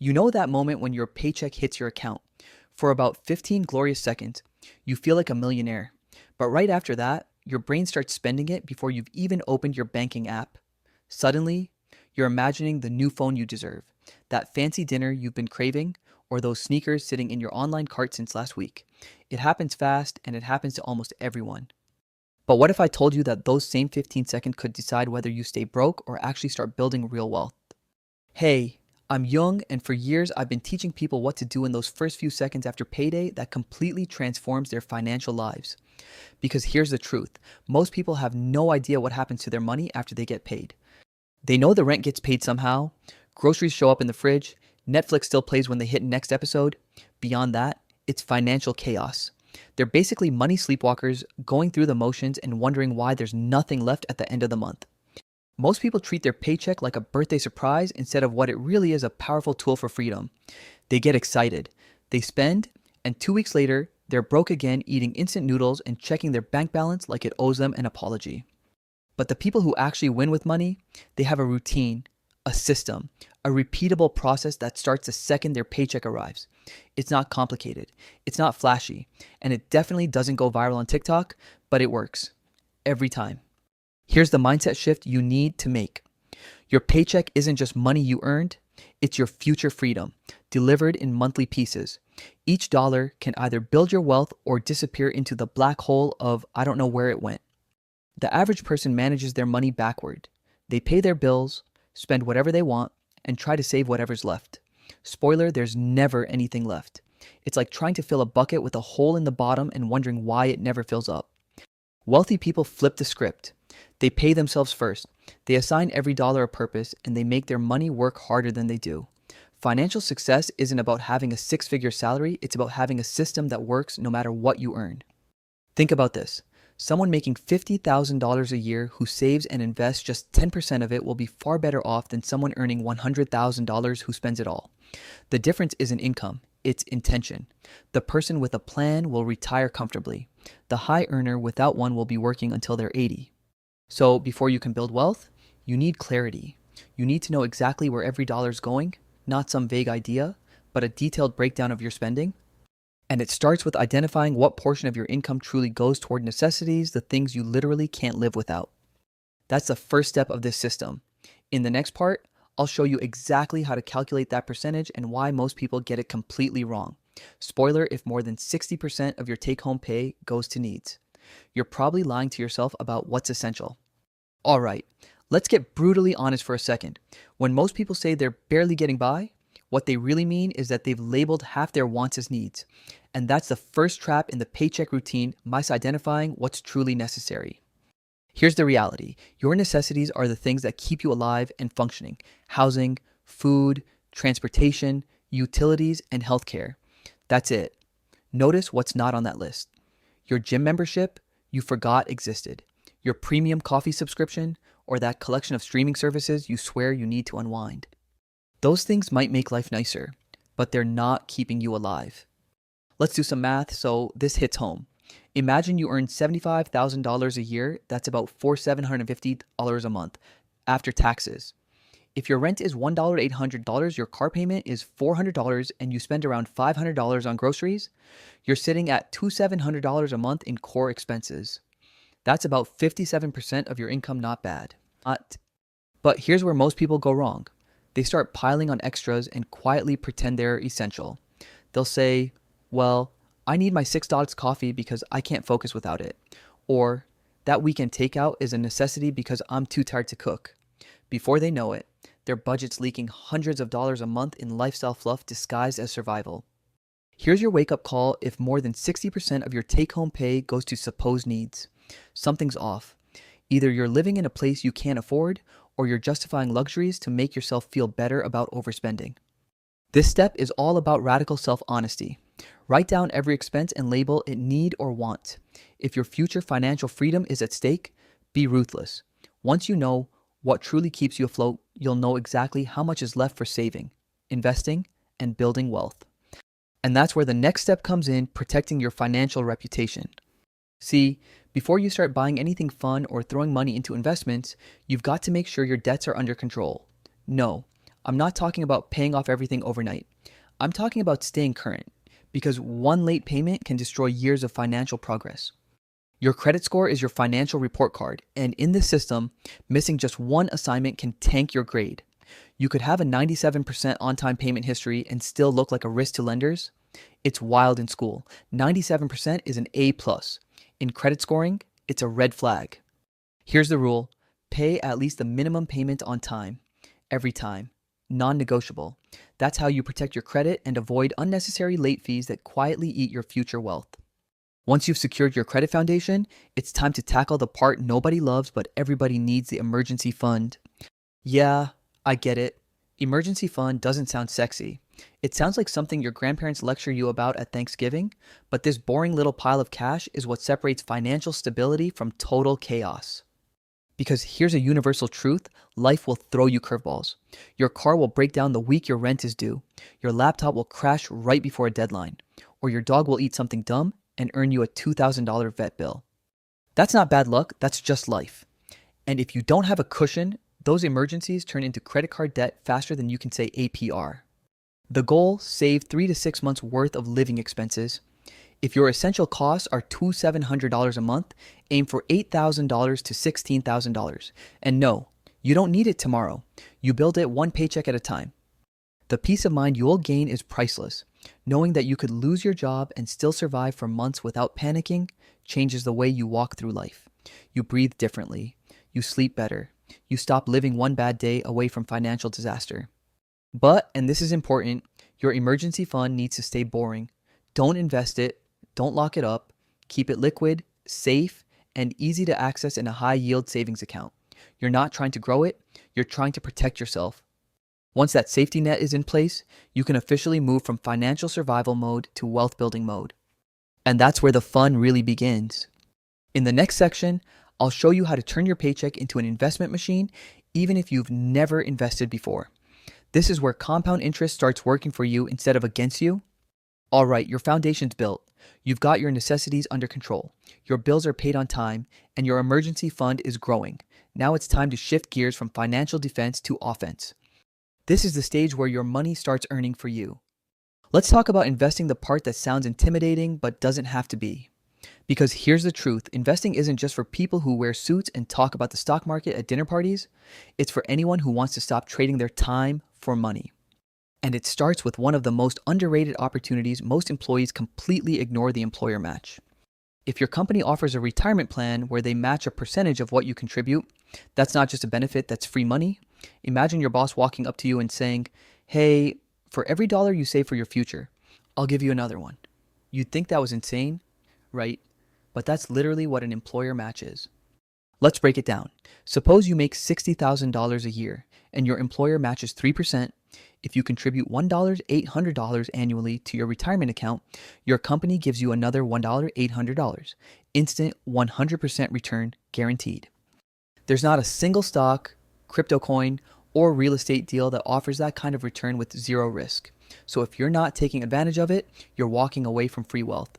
You know that moment when your paycheck hits your account. For about 15 glorious seconds, you feel like a millionaire. But right after that, your brain starts spending it before you've even opened your banking app. Suddenly, you're imagining the new phone you deserve, that fancy dinner you've been craving, or those sneakers sitting in your online cart since last week. It happens fast, and it happens to almost everyone. But what if I told you that those same 15 seconds could decide whether you stay broke or actually start building real wealth? Hey, I'm Young, and for years I've been teaching people what to do in those first few seconds after payday that completely transforms their financial lives. Because here's the truth, most people have no idea what happens to their money after they get paid. They know the rent gets paid somehow, groceries show up in the fridge, Netflix still plays when they hit next episode. Beyond that, it's financial chaos. They're basically money sleepwalkers going through the motions and wondering why there's nothing left at the end of the month. Most people treat their paycheck like a birthday surprise instead of what it really is, a powerful tool for freedom. They get excited, they spend, and 2 weeks later, they're broke again eating instant noodles and checking their bank balance like it owes them an apology. But the people who actually win with money, they have a routine, a system, a repeatable process that starts the second their paycheck arrives. It's not complicated, it's not flashy, and it definitely doesn't go viral on TikTok, but it works. Every time. Here's the mindset shift you need to make. Your paycheck isn't just money you earned, it's your future freedom, delivered in monthly pieces. Each dollar can either build your wealth or disappear into the black hole of I don't know where it went. The average person manages their money backward. They pay their bills, spend whatever they want, and try to save whatever's left. Spoiler, there's never anything left. It's like trying to fill a bucket with a hole in the bottom and wondering why it never fills up. Wealthy people flip the script. They pay themselves first. They assign every dollar a purpose, and they make their money work harder than they do. Financial success isn't about having a six-figure salary, it's about having a system that works no matter what you earn. Think about this. Someone making $50,000 a year who saves and invests just 10% of it will be far better off than someone earning $100,000 who spends it all. The difference isn't income, it's intention. The person with a plan will retire comfortably. The high earner without one will be working until they're 80. So before you can build wealth, you need clarity. You need to know exactly where every dollar is going, not some vague idea, but a detailed breakdown of your spending. And it starts with identifying what portion of your income truly goes toward necessities, the things you literally can't live without. That's the first step of this system. In the next part, I'll show you exactly how to calculate that percentage and why most people get it completely wrong. Spoiler, if more than 60% of your take-home pay goes to needs. You're probably lying to yourself about what's essential. All right, let's get brutally honest for a second. When most people say they're barely getting by, what they really mean is that they've labeled half their wants as needs. And that's the first trap in the paycheck routine, misidentifying what's truly necessary. Here's the reality. Your necessities are the things that keep you alive and functioning. Housing, food, transportation, utilities, and healthcare. That's it. Notice what's not on that list. Your gym membership, you forgot existed. Your premium coffee subscription, or that collection of streaming services you swear you need to unwind. Those things might make life nicer, but they're not keeping you alive. Let's do some math so this hits home. Imagine you earn $75,000 a year, that's about $4,750 a month, after taxes. If your rent is $1,800, your car payment is $400, and you spend around $500 on groceries, you're sitting at $2,700 a month in core expenses. That's about 57% of your income, not bad. But here's where most people go wrong. They start piling on extras and quietly pretend they're essential. They'll say, well, I need my $6 coffee because I can't focus without it. Or, that weekend takeout is a necessity because I'm too tired to cook. Before they know it, their budget's leaking hundreds of dollars a month in lifestyle fluff disguised as survival. Here's your wake-up call if more than 60% of your take-home pay goes to supposed needs. Something's off. Either you're living in a place you can't afford, or you're justifying luxuries to make yourself feel better about overspending. This step is all about radical self-honesty. Write down every expense and label it need or want. If your future financial freedom is at stake, be ruthless. Once you know what truly keeps you afloat, you'll know exactly how much is left for saving, investing, and building wealth. And that's where the next step comes in, protecting your financial reputation. See, before you start buying anything fun or throwing money into investments, you've got to make sure your debts are under control. No, I'm not talking about paying off everything overnight. I'm talking about staying current, because one late payment can destroy years of financial progress. Your credit score is your financial report card, and in this system, missing just one assignment can tank your grade. You could have a 97% on time payment history and still look like a risk to lenders. It's wild in school. 97% is an A plus. In credit scoring, it's a red flag. Here's the rule: pay at least the minimum payment on time, every time, non negotiable. That's how you protect your credit and avoid unnecessary late fees that quietly eat your future wealth. Once you've secured your credit foundation, it's time to tackle the part nobody loves but everybody needs: the emergency fund. Yeah, I get it. Emergency fund doesn't sound sexy. It sounds like something your grandparents lecture you about at Thanksgiving, but this boring little pile of cash is what separates financial stability from total chaos. Because here's a universal truth: life will throw you curveballs. Your car will break down the week your rent is due. Your laptop will crash right before a deadline. Or your dog will eat something dumb and earn you a $2,000 vet bill. That's not bad luck, that's just life. And if you don't have a cushion, those emergencies turn into credit card debt faster than you can say APR. The goal: save 3 to 6 months worth of living expenses. If your essential costs are $2,700 a month, aim for $8,000 to $16,000. And no, you don't need it tomorrow. You build it one paycheck at a time. The peace of mind you'll gain is priceless. Knowing that you could lose your job and still survive for months without panicking changes the way you walk through life. You breathe differently. You sleep better. You stop living one bad day away from financial disaster. But, and this is important, your emergency fund needs to stay boring. Don't invest it. Don't lock it up. Keep it liquid, safe, and easy to access in a high-yield savings account. You're not trying to grow it. You're trying to protect yourself. Once that safety net is in place, you can officially move from financial survival mode to wealth building mode. And that's where the fun really begins. In the next section, I'll show you how to turn your paycheck into an investment machine, even if you've never invested before. This is where compound interest starts working for you instead of against you. All right, your foundation's built. You've got your necessities under control. Your bills are paid on time, and your emergency fund is growing. Now it's time to shift gears from financial defense to offense. This is the stage where your money starts earning for you. Let's talk about investing, the part that sounds intimidating but doesn't have to be. Because here's the truth: investing isn't just for people who wear suits and talk about the stock market at dinner parties. It's for anyone who wants to stop trading their time for money. And it starts with one of the most underrated opportunities. Most employees completely ignore: the employer match. If your company offers a retirement plan where they match a percentage of what you contribute, that's not just a benefit, that's free money. Imagine your boss walking up to you and saying, "Hey, for every dollar you save for your future, I'll give you another one." You'd think that was insane, right? But that's literally what an employer match is. Let's break it down. Suppose you make $60,000 a year and your employer matches 3%. If you contribute $1,800 annually to your retirement account, your company gives you another $1,800. Instant 100% return guaranteed. There's not a single stock, crypto coin, or real estate deal that offers that kind of return with zero risk. So if you're not taking advantage of it, you're walking away from free wealth.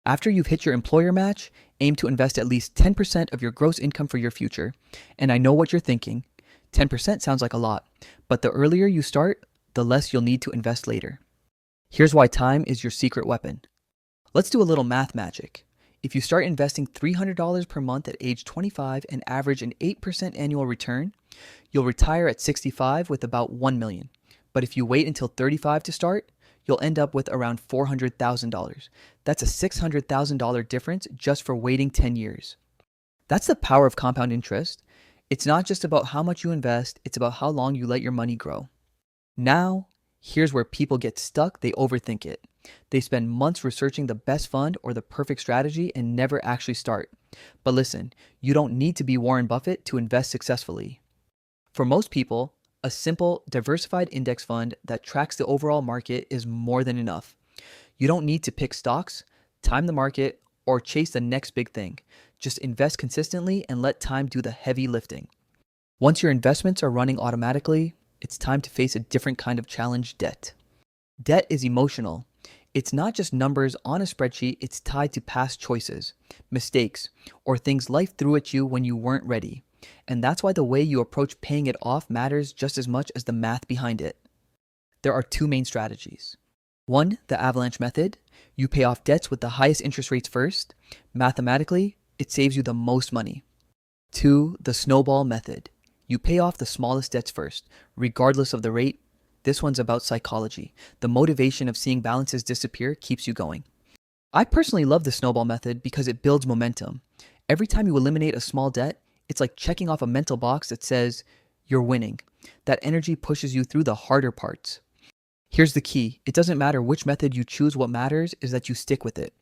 After you've hit your employer match, aim to invest at least 10% of your gross income for your future. And I know what you're thinking. 10% sounds like a lot, but the earlier you start, the less you'll need to invest later. Here's why time is your secret weapon. Let's do a little math magic. If you start investing $300 per month at age 25 and average an 8% annual return, you'll retire at 65 with about $1 million. But if you wait until 35 to start, you'll end up with around $400,000. That's a $600,000 difference just for waiting 10 years. That's the power of compound interest. It's not just about how much you invest, it's about how long you let your money grow. Now, here's where people get stuck. They overthink it. They spend months researching the best fund or the perfect strategy and never actually start. But listen, you don't need to be Warren Buffett to invest successfully. For most people, a simple, diversified index fund that tracks the overall market is more than enough. You don't need to pick stocks, time the market, or chase the next big thing. Just invest consistently and let time do the heavy lifting. Once your investments are running automatically, it's time to face a different kind of challenge: debt. Debt is emotional. It's not just numbers on a spreadsheet, it's tied to past choices, mistakes, or things life threw at you when you weren't ready. And that's why the way you approach paying it off matters just as much as the math behind it. There are two main strategies. One, the avalanche method. You pay off debts with the highest interest rates first. Mathematically, it saves you the most money. Two, the snowball method. You pay off the smallest debts first, regardless of the rate. This one's about psychology. The motivation of seeing balances disappear keeps you going. I personally love the snowball method because it builds momentum. Every time you eliminate a small debt, it's like checking off a mental box that says you're winning. That energy pushes you through the harder parts. Here's the key. It doesn't matter which method you choose. What matters is that you stick with it.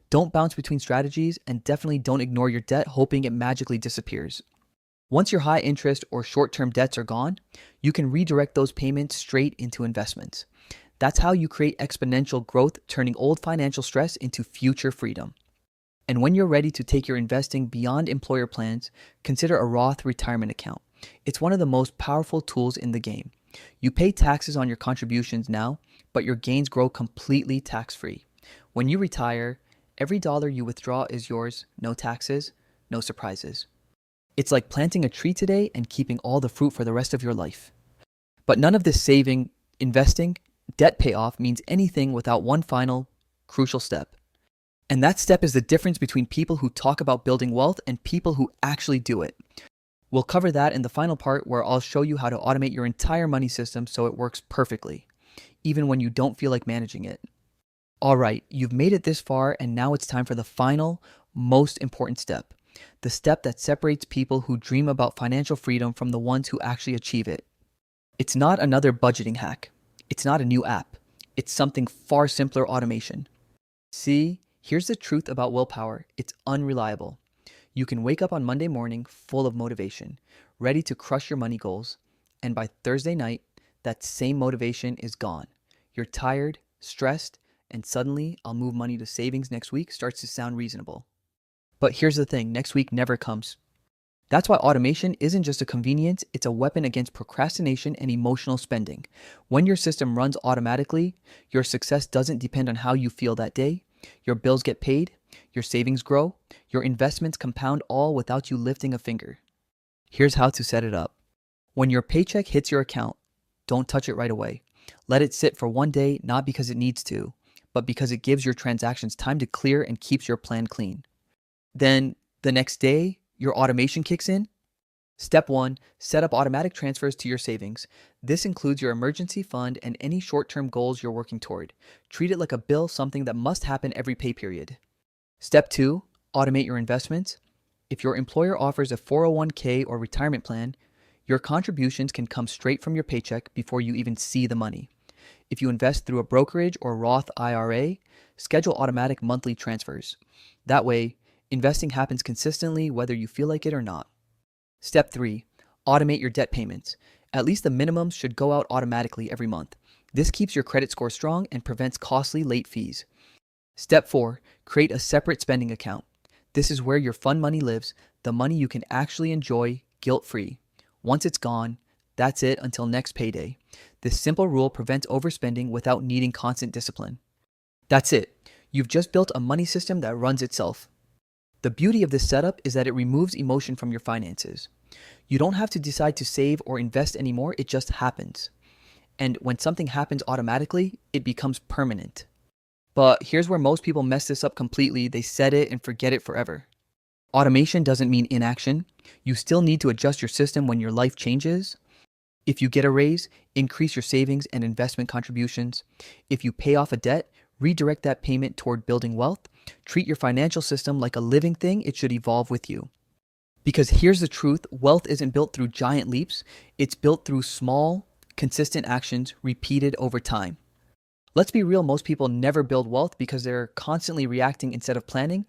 Don't bounce between strategies, and definitely don't ignore your debt hoping it magically disappears. Once your high interest or short-term debts are gone, you can redirect those payments straight into investments. That's how you create exponential growth, turning old financial stress into future freedom. And when you're ready to take your investing beyond employer plans, consider a Roth retirement account. It's one of the most powerful tools in the game. You pay taxes on your contributions now, but your gains grow completely tax-free. When you retire, every dollar you withdraw is yours, no taxes, no surprises. It's like planting a tree today and keeping all the fruit for the rest of your life. But none of this saving, investing, debt payoff means anything without one final, crucial step. And that step is the difference between people who talk about building wealth and people who actually do it. We'll cover that in the final part, where I'll show you how to automate your entire money system so it works perfectly, even when you don't feel like managing it. All right, you've made it this far, and now it's time for the final, most important step. The step that separates people who dream about financial freedom from the ones who actually achieve it. It's not another budgeting hack. It's not a new app. It's something far simpler: automation. See, here's the truth about willpower. It's unreliable. You can wake up on Monday morning full of motivation, ready to crush your money goals, and by Thursday night, that same motivation is gone. You're tired, stressed, and suddenly "I'll move money to savings next week" starts to sound reasonable. But here's the thing, next week never comes. That's why automation isn't just a convenience, it's a weapon against procrastination and emotional spending. When your system runs automatically, your success doesn't depend on how you feel that day. Your bills get paid, your savings grow, your investments compound, all without you lifting a finger. Here's how to set it up. When your paycheck hits your account, don't touch it right away. Let it sit for one day, not because it needs to, but because it gives your transactions time to clear and keeps your plan clean. Then, the next day, your automation kicks in. Step 1, set up automatic transfers to your savings. This includes your emergency fund and any short-term goals you're working toward. Treat it like a bill, something that must happen every pay period. Step 2, automate your investments. If your employer offers a 401k or retirement plan, your contributions can come straight from your paycheck before you even see the money. If you invest through a brokerage or Roth IRA, schedule automatic monthly transfers. That way, investing happens consistently whether you feel like it or not. Step 3, automate your debt payments. At least the minimums should go out automatically every month. This keeps your credit score strong and prevents costly late fees. Step 4, create a separate spending account. This is where your fun money lives, the money you can actually enjoy guilt-free. Once it's gone, that's it until next payday. This simple rule prevents overspending without needing constant discipline. That's it. You've just built a money system that runs itself. The beauty of this setup is that it removes emotion from your finances. You don't have to decide to save or invest anymore, it just happens. And when something happens automatically, it becomes permanent. But here's where most people mess this up completely. They set it and forget it forever. Automation doesn't mean inaction. You still need to adjust your system when your life changes. If you get a raise, increase your savings and investment contributions. If you pay off a debt, redirect that payment toward building wealth. Treat your financial system like a living thing. It should evolve with you. Because here's the truth, wealth isn't built through giant leaps. It's built through small, consistent actions repeated over time. Let's be real, most people never build wealth because they're constantly reacting instead of planning.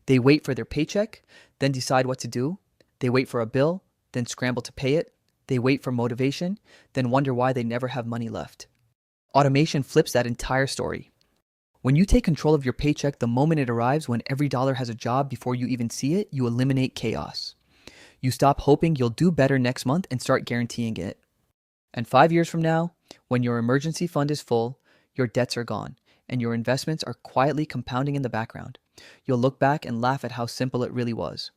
They wait for their paycheck, then decide what to do. They wait for a bill, then scramble to pay it. They wait for motivation, then wonder why they never have money left. Automation flips that entire story. When you take control of your paycheck the moment it arrives, when every dollar has a job before you even see it, you eliminate chaos. You stop hoping you'll do better next month and start guaranteeing it. And 5 years from now, when your emergency fund is full, your debts are gone, and your investments are quietly compounding in the background, you'll look back and laugh at how simple it really was.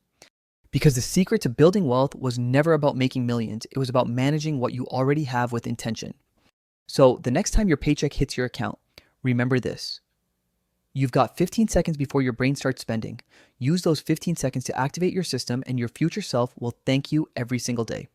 Because the secret to building wealth was never about making millions, it was about managing what you already have with intention. So the next time your paycheck hits your account, remember this. You've got 15 seconds before your brain starts spending. Use those 15 seconds to activate your system, and your future self will thank you every single day.